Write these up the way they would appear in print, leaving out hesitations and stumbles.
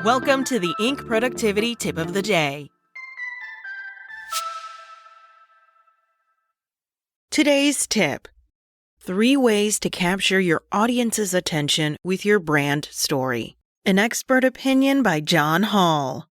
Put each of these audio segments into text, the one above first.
Welcome to the Inc. Productivity Tip of the Day. Today's tip: 3 ways to capture your audience's attention with your brand story. An expert opinion by John Hall.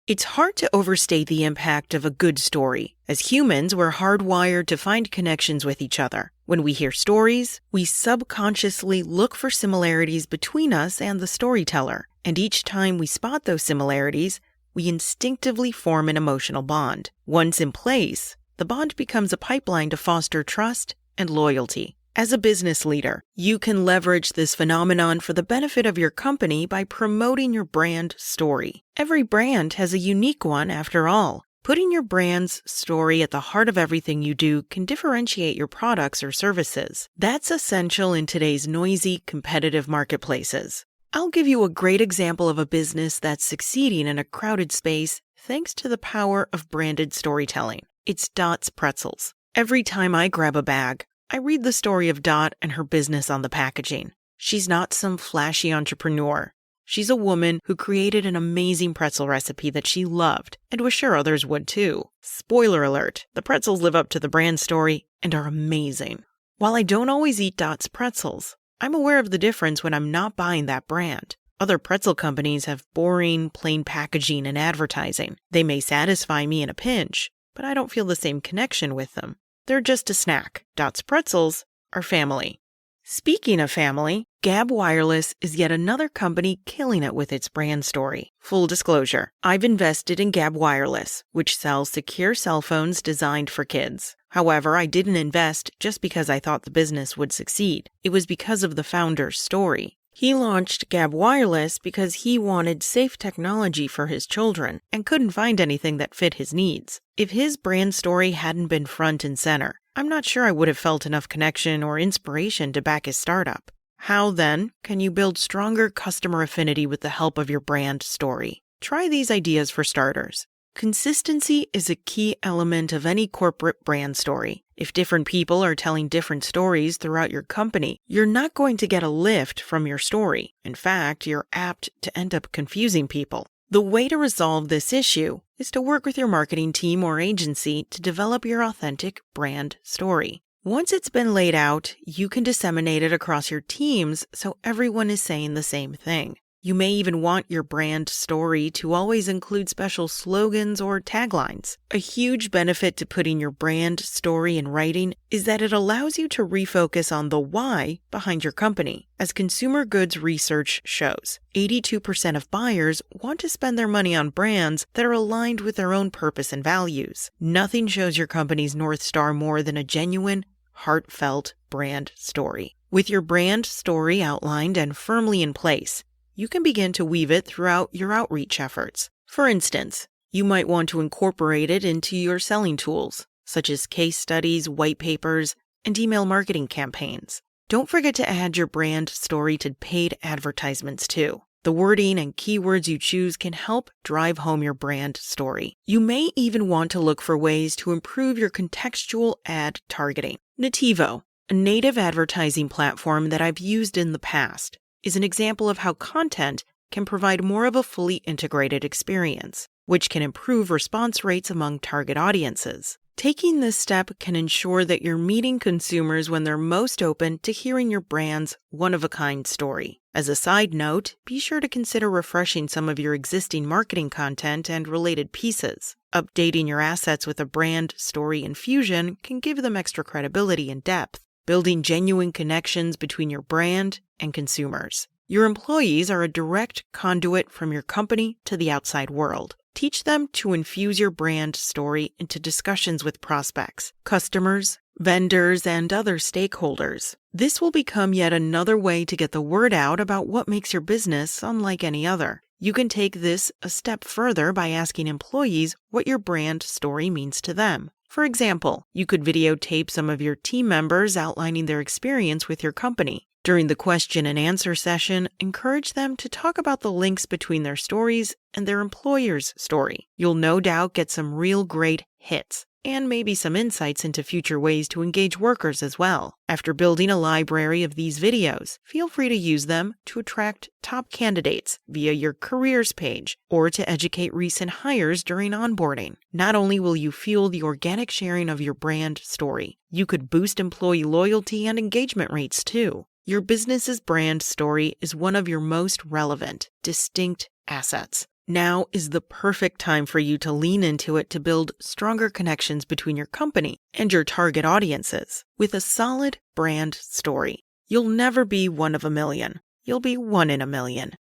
It's hard to overstate the impact of a good story. As humans, we're hardwired to find connections with each other. When we hear stories, we subconsciously look for similarities between us and the storyteller. And each time we spot those similarities, we instinctively form an emotional bond. Once in place, the bond becomes a pipeline to foster trust and loyalty. As a business leader, you can leverage this phenomenon for the benefit of your company by promoting your brand story. Every brand has a unique one after all. Putting your brand's story at the heart of everything you do can differentiate your products or services. That's essential in today's noisy, competitive marketplaces. I'll give you a great example of a business that's succeeding in a crowded space thanks to the power of branded storytelling. It's Dot's Pretzels. Every time I grab a bag, I read the story of Dot and her business on the packaging. She's not some flashy entrepreneur. She's a woman who created an amazing pretzel recipe that she loved and was sure others would too. Spoiler alert, the pretzels live up to the brand story and are amazing. While I don't always eat Dot's pretzels, I'm aware of the difference when I'm not buying that brand. Other pretzel companies have boring, plain packaging and advertising. They may satisfy me in a pinch, but I don't feel the same connection with them. They're just a snack. Dot's Pretzels are family. Speaking of family, Gabb Wireless is yet another company killing it with its brand story. Full disclosure, I've invested in Gabb Wireless, which sells secure cell phones designed for kids. However, I didn't invest just because I thought the business would succeed. It was because of the founder's story. He launched Gabb Wireless because he wanted safe technology for his children and couldn't find anything that fit his needs. If his brand story hadn't been front and center, I'm not sure I would have felt enough connection or inspiration to back his startup. How, then, can you build stronger customer affinity with the help of your brand story? Try these ideas for starters. Consistency is a key element of any corporate brand story. If different people are telling different stories throughout your company, you're not going to get a lift from your story. In fact, you're apt to end up confusing people. The way to resolve this issue is to work with your marketing team or agency to develop your authentic brand story. Once it's been laid out, you can disseminate it across your teams so everyone is saying the same thing. You may even want your brand story to always include special slogans or taglines. A huge benefit to putting your brand story in writing is that it allows you to refocus on the why behind your company. As consumer goods research shows, 82% of buyers want to spend their money on brands that are aligned with their own purpose and values. Nothing shows your company's North Star more than a genuine, heartfelt brand story. With your brand story outlined and firmly in place, you can begin to weave it throughout your outreach efforts. For instance, you might want to incorporate it into your selling tools, such as case studies, white papers, and email marketing campaigns. Don't forget to add your brand story to paid advertisements too. The wording and keywords you choose can help drive home your brand story. You may even want to look for ways to improve your contextual ad targeting. Nativo, a native advertising platform that I've used in the past, is an example of how content can provide more of a fully integrated experience, which can improve response rates among target audiences. Taking this step can ensure that you're meeting consumers when they're most open to hearing your brand's one-of-a-kind story. As a side note, be sure to consider refreshing some of your existing marketing content and related pieces. Updating your assets with a brand story infusion can give them extra credibility and depth, building genuine connections between your brand and consumers. Your employees are a direct conduit from your company to the outside world. Teach them to infuse your brand story into discussions with prospects, customers, vendors, and other stakeholders. This will become yet another way to get the word out about what makes your business unlike any other. You can take this a step further by asking employees what your brand story means to them. For example, you could videotape some of your team members outlining their experience with your company. During the question and answer session, encourage them to talk about the links between their stories and their employer's story. You'll no doubt get some real great hits. and maybe some insights into future ways to engage workers as well. After building a library of these videos, feel free to use them to attract top candidates via your careers page or to educate recent hires during onboarding. Not only will you fuel the organic sharing of your brand story, you could boost employee loyalty and engagement rates too. Your business's brand story is one of your most relevant, distinct assets. Now is the perfect time for you to lean into it to build stronger connections between your company and your target audiences. With a solid brand story, you'll never be one of a million. You'll be one in a million.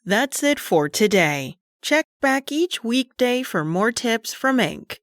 That's it for today. Check back each weekday for more tips from Inc.